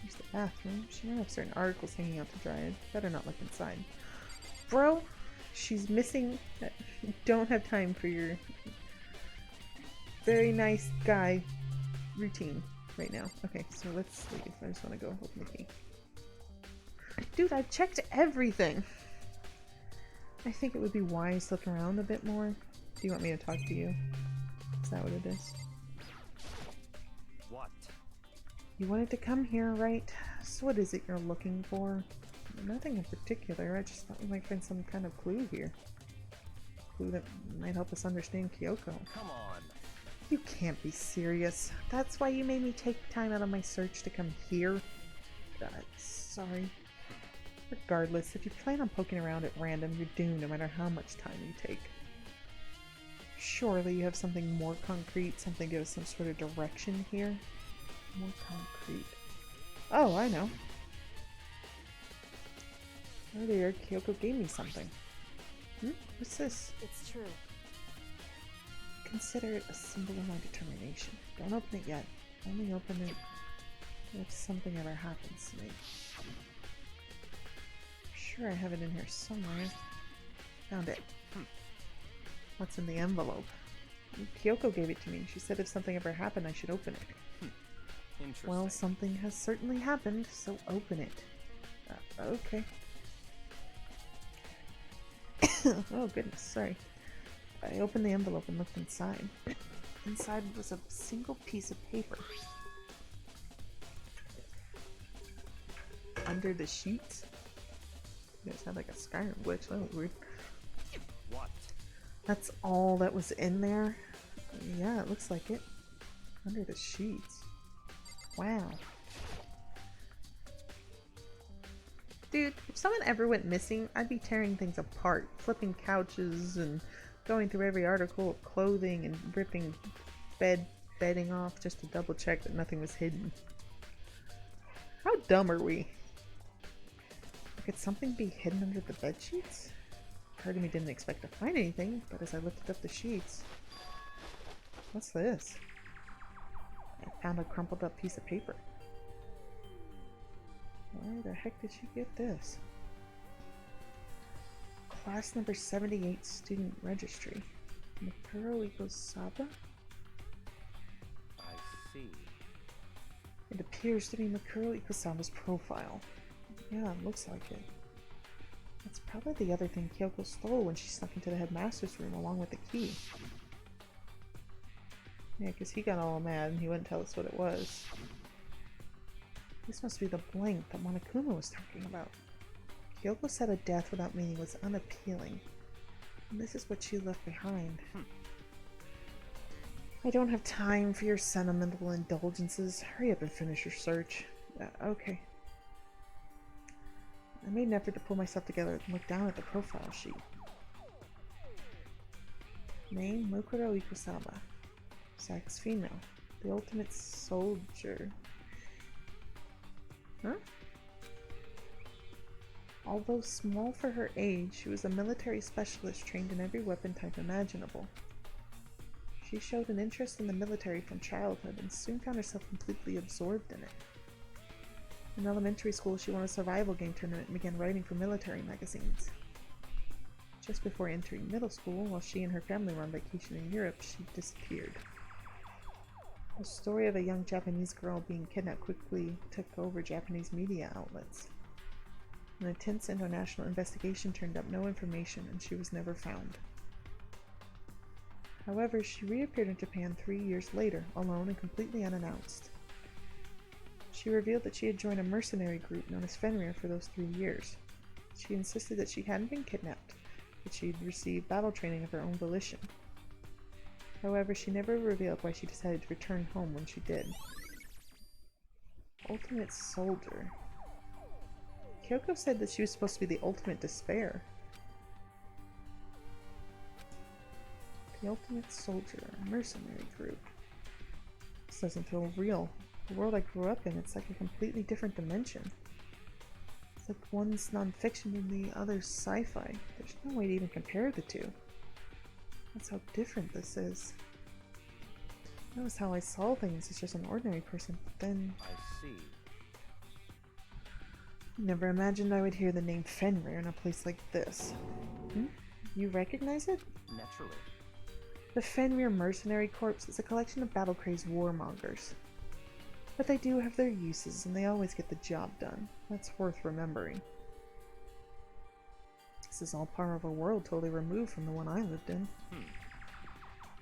Here's the bathroom. She might have certain articles hanging out to dry. I'd better not look inside. Bro, she's missing. Don't have time for your very nice guy routine. right now. Okay, so let's leave. I just want to go open the key. Dude, I've checked everything. I think it would be wise to look around a bit more. Do you want me to talk to you? Is that what it is? What? You wanted to come here, right? So what is it you're looking for? Nothing in particular. I just thought we might find some kind of clue here. Clue that might help us understand Kyoko. Come on. You can't be serious. That's why you made me take time out of my search to come here? Sorry. Regardless, if you plan on poking around at random, you're doomed no matter how much time you take. Surely you have something more concrete, something to give us some sort of direction here? More concrete. Oh, I know. Earlier, Kyoko gave me something. What's this? It's true. Consider it a symbol of my determination. Don't open it yet. Only open it if something ever happens to me. Sure, I have it in here somewhere. Found it. What's in the envelope? Kyoko gave it to me. She said if something ever happened, I should open it. Interesting. Well, something has certainly happened, so open it. Okay. Oh goodness, sorry. I opened the envelope and looked inside. Inside was a single piece of paper. Under the sheets? You guys had like a Skyrim glitch, that was weird. What? That's all that was in there? Yeah, it looks like it. Under the sheets. Wow. Dude, if someone ever went missing, I'd be tearing things apart, flipping couches and going through every article of clothing and ripping bedding off just to double check that nothing was hidden. How dumb are we? Could something be hidden under the bed sheets? Part of me didn't expect to find anything, but as I lifted up the sheets... What's this? I found a crumpled up piece of paper. Where the heck did she get this? Class number 78 student registry. Makuro equals Saba? I see. It appears to be Makuro Ikusawa's profile. Yeah, it looks like it. That's probably the other thing Kyoko stole when she snuck into the headmaster's room along with the key. Yeah, because he got all mad and he wouldn't tell us what it was. This must be the blank that Monokuma was talking about. Kyoko said a death without meaning was unappealing. And this is what she left behind. I don't have time for your sentimental indulgences. Hurry up and finish your search. Okay. I made an effort to pull myself together and look down at the profile sheet. Name, Mukuro Ikusawa. Sex, female. The ultimate soldier. Huh? Although small for her age, she was a military specialist trained in every weapon type imaginable. She showed an interest in the military from childhood and soon found herself completely absorbed in it. In elementary school, she won a survival game tournament and began writing for military magazines. Just before entering middle school, while she and her family were on vacation in Europe, she disappeared. The story of a young Japanese girl being kidnapped quickly took over Japanese media outlets. An intense international investigation turned up no information, and she was never found. However, she reappeared in Japan 3 years later, alone and completely unannounced. She revealed that she had joined a mercenary group known as Fenrir for those 3 years. She insisted that she hadn't been kidnapped, but she had received battle training of her own volition. However, she never revealed why she decided to return home when she did. Ultimate soldier. Kyoko said that she was supposed to be the ultimate despair. The ultimate soldier, a mercenary group. This doesn't feel real. The world I grew up in, it's like a completely different dimension. It's like one's non-fiction and the other's sci-fi. There's no way to even compare the two. That's how different this is. That was how I saw things as just an ordinary person, but then... I see. Never imagined I would hear the name Fenrir in a place like this. You recognize it? Naturally. The Fenrir Mercenary Corps is a collection of battle-crazed warmongers. But they do have their uses, and they always get the job done. That's worth remembering. This is all part of a world totally removed from the one I lived in.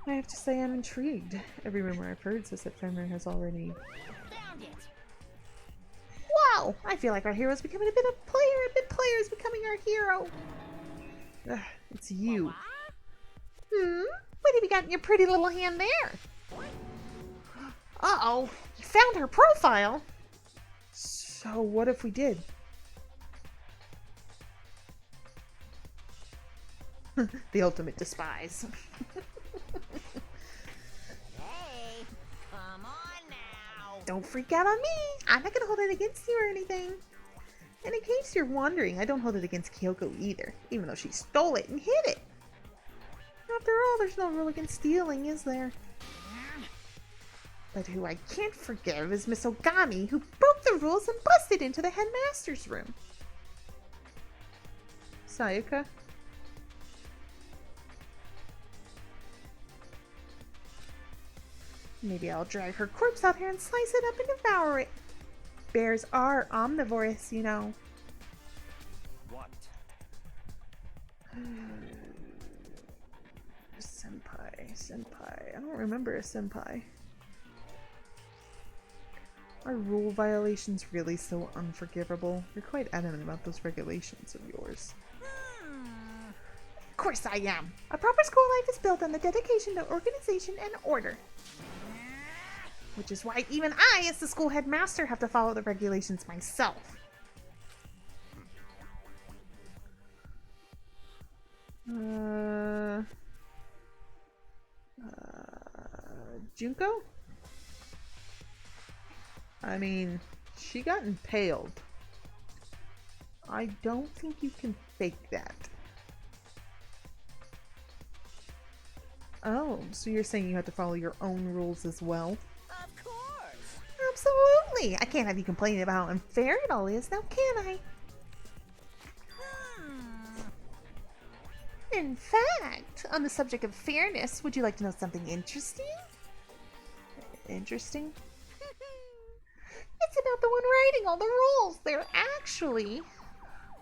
I have to say I'm intrigued. Every rumor I've heard says that Fenrir has already... Found it. Wow! I feel like our hero's becoming a bit of player, and bit player is becoming our hero. Ugh, it's you. What have you got in your pretty little hand there? Uh-oh, you found her profile. So what if we did? The ultimate despise. Hey, come on now. Don't freak out on me. I'm not gonna hold it against you or anything. And in case you're wondering, I don't hold it against Kyoko either, even though she stole it and hid it. After all, there's no rule against stealing, is there? But who I can't forgive is Miss Ogami, who broke the rules and busted into the headmaster's room. Sayaka? Maybe I'll drag her corpse out here and slice it up and devour it. Bears are omnivorous, you know. What? Senpai. I don't remember a senpai. Are rule violations really so unforgivable? You're quite adamant about those regulations of yours. Of course I am. A proper school life is built on the dedication to organization and order. Which is why even I, as the school headmaster, have to follow the regulations myself. Junko? I mean, she got impaled. I don't think you can fake that. Oh, so you're saying you have to follow your own rules as well? Of course. Absolutely. I can't have you complaining about how unfair it all is, now can I? In fact, on the subject of fairness, would you like to know something interesting? Interesting? It's about the one writing all the rules. They're actually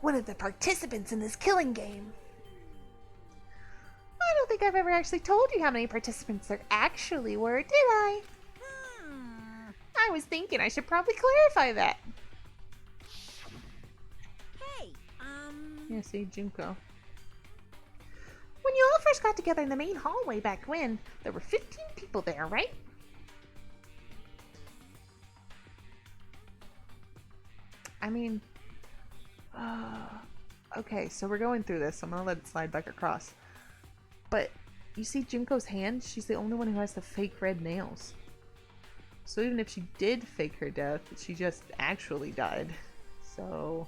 one of the participants in this killing game. I don't think I've ever actually told you how many participants there actually were, did I? I was thinking I should probably clarify that. Hey, Yeah, see, Junko. When you all first got together in the main hallway back when, there were 15 people there, right? I mean, okay, so we're going through this. So I'm gonna let it slide back across. But you see Junko's hand? She's the only one who has the fake red nails. So even if she did fake her death, she just actually died. So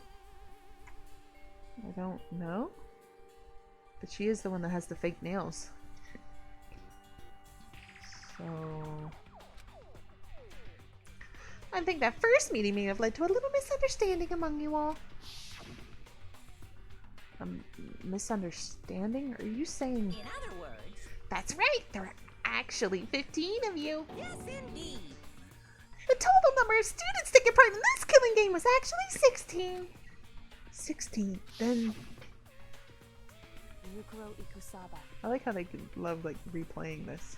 I don't know. But she is the one that has the fake nails. So I think that first meeting may have led to a little misunderstanding among you all. Misunderstanding? Are you saying... in other words, That's right, there are actually 15 of you. yes indeed. The total number of students taking part in this killing game was actually 16. 16? Then... I like how they love like replaying this.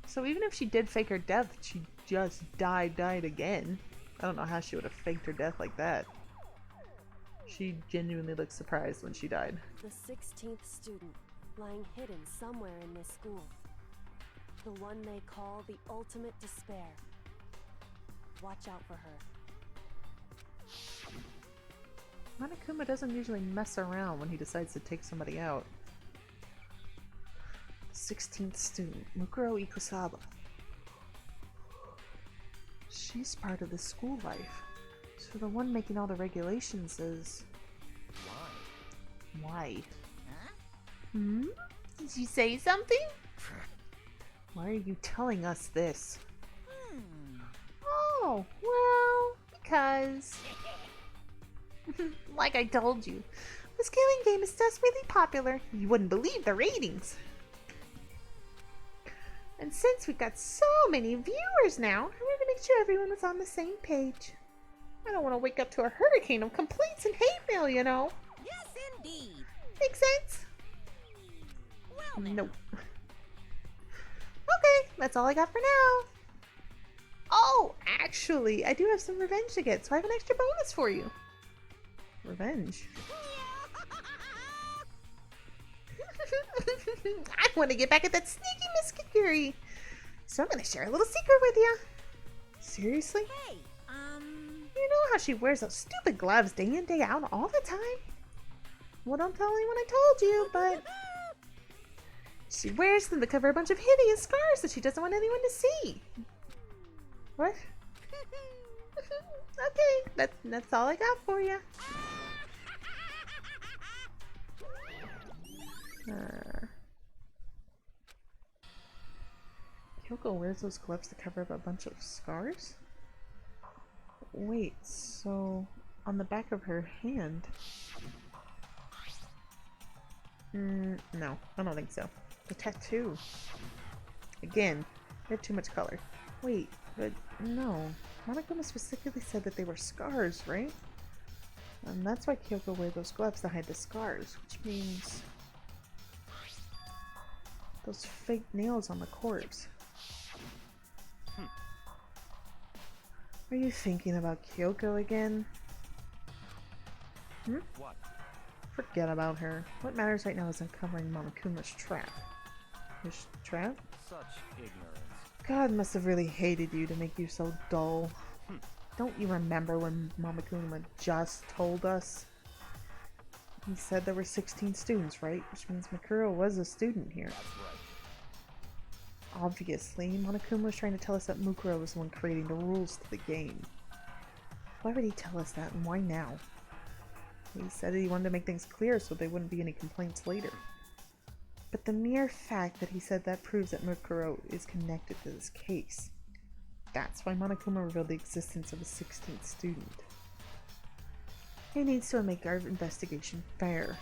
So even if she did fake her death, she just died again. I don't know how she would have faked her death like that. She genuinely looked surprised when she died. The 16th student, lying hidden somewhere in this school. The one they call the ultimate despair. Watch out for her. Monokuma doesn't usually mess around when he decides to take somebody out. 16th student, Mukuro Ikusaba. She's part of the school life. So the one making all the regulations is... Why? Hmm? Did you say something? Why are you telling us this? Oh, well, because... like I told you, this killing game is desperately popular. You wouldn't believe the ratings. And since we've got so many viewers now, I wanted to make sure everyone was on the same page. I don't want to wake up to a hurricane of complaints and hate mail, you know. Yes, indeed. Make sense? Well, now. Nope. Okay, that's all I got for now. Oh, actually, I do have some revenge to get, so I have an extra bonus for you. Revenge? I want to get back at that sneaky Miss Kikuri. So I'm going to share a little secret with you. Seriously? Hey, You know how she wears those stupid gloves day in, day out, all the time? Well, don't tell anyone I told you, but she wears them to cover a bunch of hideous scars that she doesn't want anyone to see. What? Okay, that's all I got for you. Kyoko wears those gloves to cover up a bunch of scars? Wait, so on the back of her hand? No, I don't think so. The tattoo. Again, they have too much color. Wait, but no. Monokuma specifically said that they were scars, right? And that's why Kyoko wears those gloves to hide the scars, which means those fake nails on the corpse. Are you thinking about Kyoko again? What? Forget about her. What matters right now is uncovering Monokuma's trap. His trap? Such ignorance. God must have really hated you to make you so dull. Don't you remember when Monokuma just told us? He said there were 16 students, right? Which means Mikuro was a student here. That's right. Obviously, Monokuma was trying to tell us that Mukuro was the one creating the rules to the game. Why would he tell us that, and why now? He said he wanted to make things clear so there wouldn't be any complaints later. But the mere fact that he said that proves that Mukuro is connected to this case. That's why Monokuma revealed the existence of a 16th student. He needs to make our investigation fair.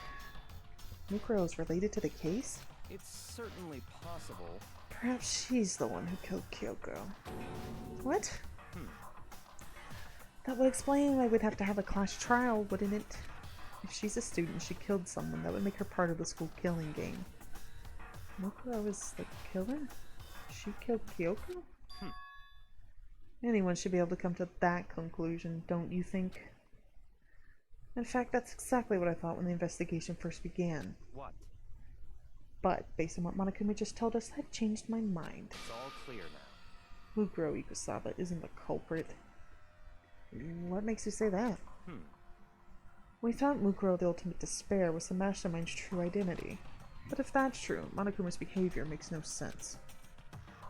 Mukuro is related to the case? It's certainly possible. Perhaps she's the one who killed Kyoko. What? That would explain why we'd have to have a class trial, wouldn't it? If she's a student, she killed someone, that would make her part of the school killing game. Mukuro was the killer? She killed Kyoko? Anyone should be able to come to that conclusion, don't you think? In fact, that's exactly what I thought when the investigation first began. What? But, based on what Monokuma just told us, I've changed my mind. It's all clear now. Mukuro Ikusaba isn't the culprit. What makes you say that? We thought Mukuro the Ultimate Despair was the mastermind's true identity. But if that's true, Monokuma's behavior makes no sense.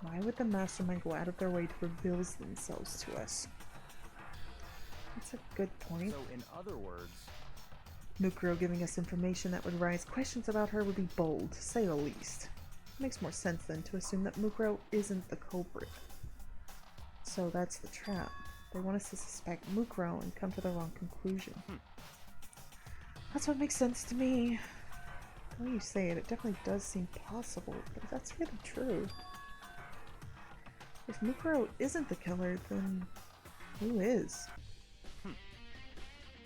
Why would the mastermind go out of their way to reveal themselves to us? That's a good point. So, in other words, Mukuro giving us information that would raise questions about her would be bold, to say the least. It makes more sense then to assume that Mukuro isn't the culprit. So that's the trap. They want us to suspect Mukuro and come to the wrong conclusion. That's what makes sense to me. The way you say it, it definitely does seem possible, but if that's really true... If Mukuro isn't the killer, then who is?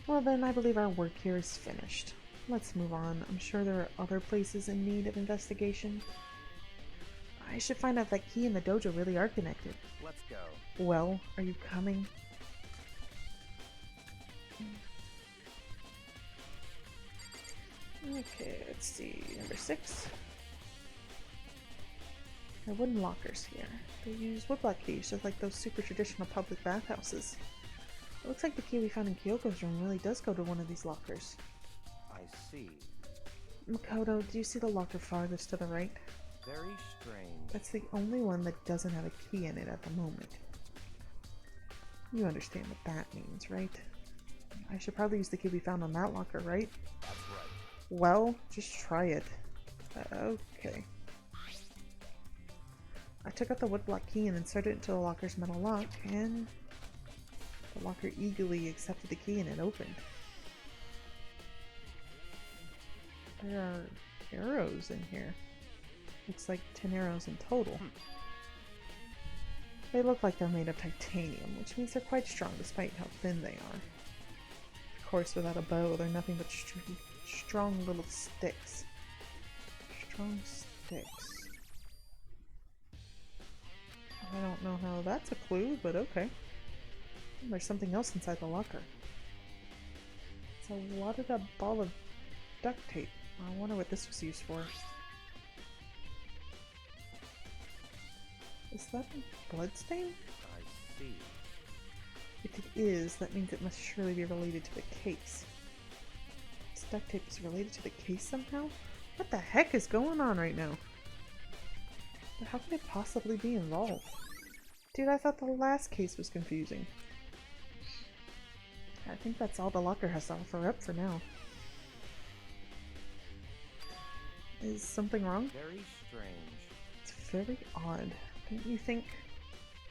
Well then, I believe our work here is finished. Let's move on. I'm sure there are other places in need of investigation. I should find out if that key and the dojo really are connected. let's go. Well, are you coming? Okay, let's see. Number 6. There are wooden lockers here. They use woodblock keys, just like those super traditional public bathhouses. It looks like the key we found in Kyoko's room really does go to one of these lockers. I see. Makoto, do you see the locker farthest to the right? Very strange. That's the only one that doesn't have a key in it at the moment. You understand what that means, right? I should probably use the key we found on that locker, right? That's right. Well, just try it. Okay. I took out the woodblock key and inserted it into the locker's metal lock, and the locker eagerly accepted the key and it opened. There are arrows in here. Looks like 10 arrows in total. They look like they're made of titanium, which means they're quite strong despite how thin they are. Of course, without a bow, they're nothing but strong little sticks. Strong sticks. I don't know how that's a clue, but okay. There's something else inside the locker. It's a wadded up ball of duct tape. I wonder what this was used for. Is that a bloodstain? I see. If it is, that means it must surely be related to the case. This duct tape is related to the case somehow? What the heck is going on right now? But how could it possibly be involved? Dude, I thought the last case was confusing. I think that's all the locker has to offer up for now. Is something wrong? Very strange. It's very odd. Don't you think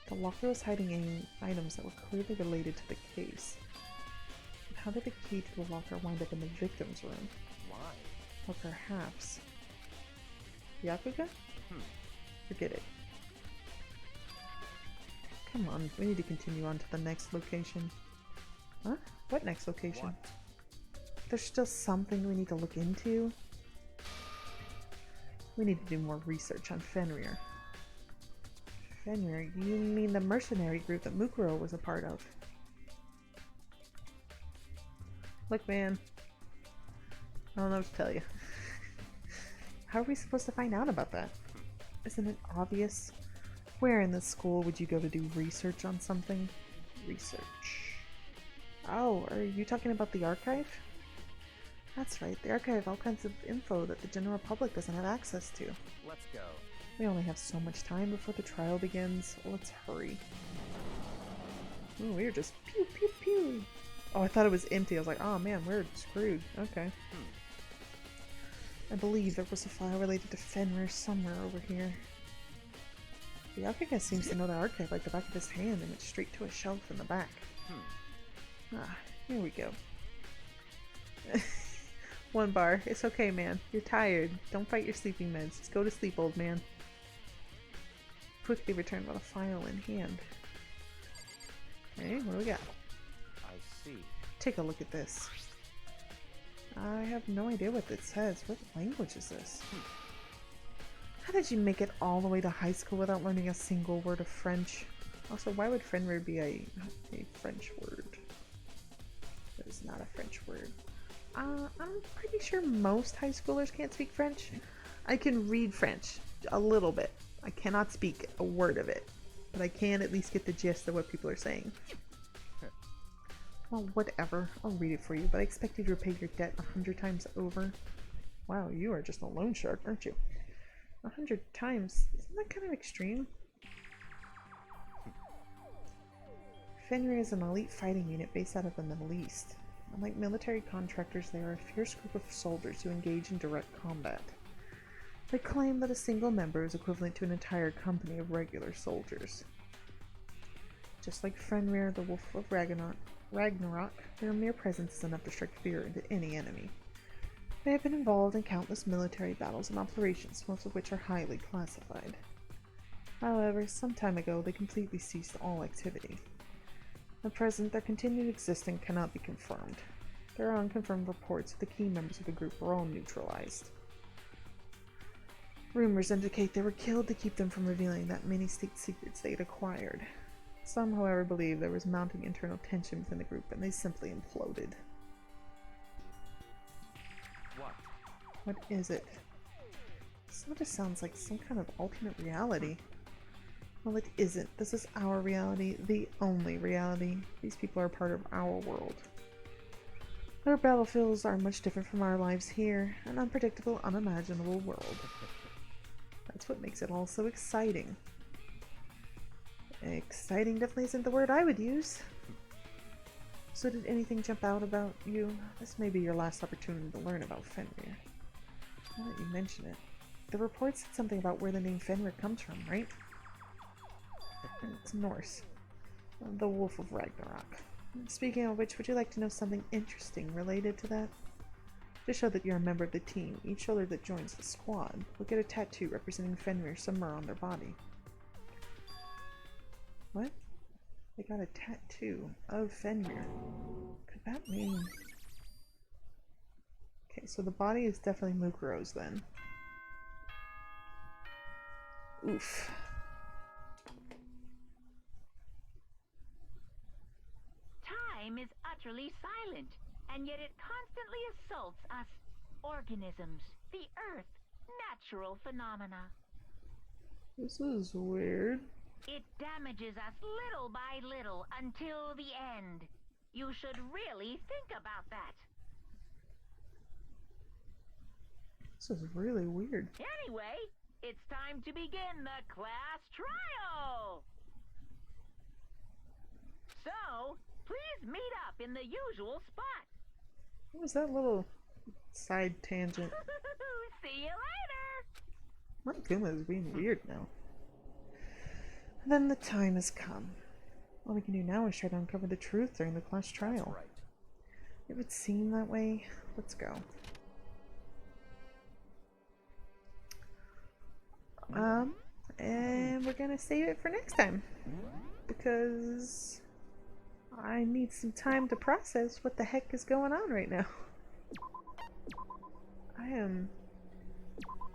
the locker was hiding any items that were clearly related to the case? How did the key to the locker wind up in the victim's room? Why? Or perhaps... Yakuza? Forget it. Come on, we need to continue on to the next location. Huh? What next location? What? There's still something we need to look into. We need to do more research on Fenrir. Fenrir? You mean the mercenary group that Mukuro was a part of? Look, man. I don't know what to tell you. How are we supposed to find out about that? Isn't it obvious? Where in the school would you go to do research on something? Research. Oh, are you talking about the archive? That's right, the archive, all kinds of info that the general public doesn't have access to. Let's go. We only have so much time before the trial begins. Let's hurry. Oh, we're just pew pew pew. Oh, I thought it was empty. I was like, oh man, we're screwed. Okay. I believe there was a file related to Fenrir somewhere over here. The Yakuza seems to know the archive like the back of his hand and went straight to a shelf in the back. Ah, here we go. One bar. It's okay, man. You're tired. Don't fight your sleeping meds. Just go to sleep, old man. Quickly return with a file in hand. Okay, what do we got? I see. Take a look at this. I have no idea what this says. What language is this? How did you make it all the way to high school without learning a single word of French? Also, why would Fenrir be a French word? That is not a French word. I'm pretty sure most high schoolers can't speak French. I can read French a little bit. I cannot speak a word of it, but I can at least get the gist of what people are saying. Well, whatever. I'll read it for you, but I expect you to repay your debt 100 times over. Wow, you are just a loan shark, aren't you? 100 times? Isn't that kind of extreme? Fenrir is an elite fighting unit based out of the Middle East. Unlike military contractors, they are a fierce group of soldiers who engage in direct combat. They claim that a single member is equivalent to an entire company of regular soldiers. Just like Fenrir, the Wolf of Ragnarok, their mere presence is enough to strike fear into any enemy. They have been involved in countless military battles and operations, most of which are highly classified. However, some time ago they completely ceased all activity. At present, their continued existence cannot be confirmed. There are unconfirmed reports that the key members of the group were all neutralized. Rumors indicate they were killed to keep them from revealing that many state secrets they had acquired. Some, however, believe there was mounting internal tension within the group and they simply imploded. What? What is it? Sort of sounds like some kind of alternate reality. Well, it isn't. This is our reality, the only reality. These people are part of our world. Their battlefields are much different from our lives here, an unpredictable, unimaginable world. That's what makes it all so exciting. Exciting definitely isn't the word I would use. So did anything jump out about you? This may be your last opportunity to learn about Fenrir. Now that you mention it, the report said something about where the name Fenrir comes from, right? It's Norse. The Wolf of Ragnarok. Speaking of which, would you like to know something interesting related to that? To show that you're a member of the team, each shoulder that joins the squad will get a tattoo representing Fenrir somewhere on their body. What? They got a tattoo of Fenrir. Could that mean... Okay, so the body is definitely Mukuro's then. Oof. Time is utterly silent, and yet it constantly assaults us organisms, the Earth, natural phenomena. This is weird. It damages us little by little until the end. You should really think about that. This is really weird. Anyway, it's time to begin the class trial. So, please meet up in the usual spot. What was that little side tangent? See you later. Monokuma is being weird now. Then the time has come. All we can do now is try to uncover the truth during the class trial. Right. It would seem that way. Let's go. And we're gonna save it for next time. Because I need some time to process what the heck is going on right now. I am...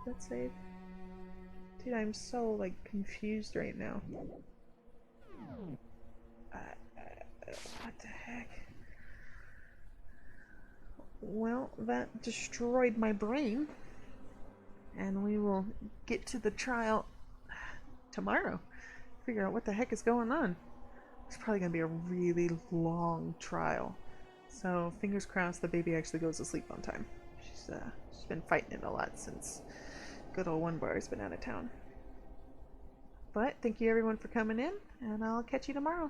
Let's save. Dude, I'm so, like, confused right now. What the heck? Well, that destroyed my brain. And we will get to the trial tomorrow. Figure out what the heck is going on. It's probably going to be a really long trial. So, fingers crossed the baby actually goes to sleep on time. She's been fighting it a lot since good old OneBar's been out of town. But thank you everyone for coming in, and I'll catch you tomorrow.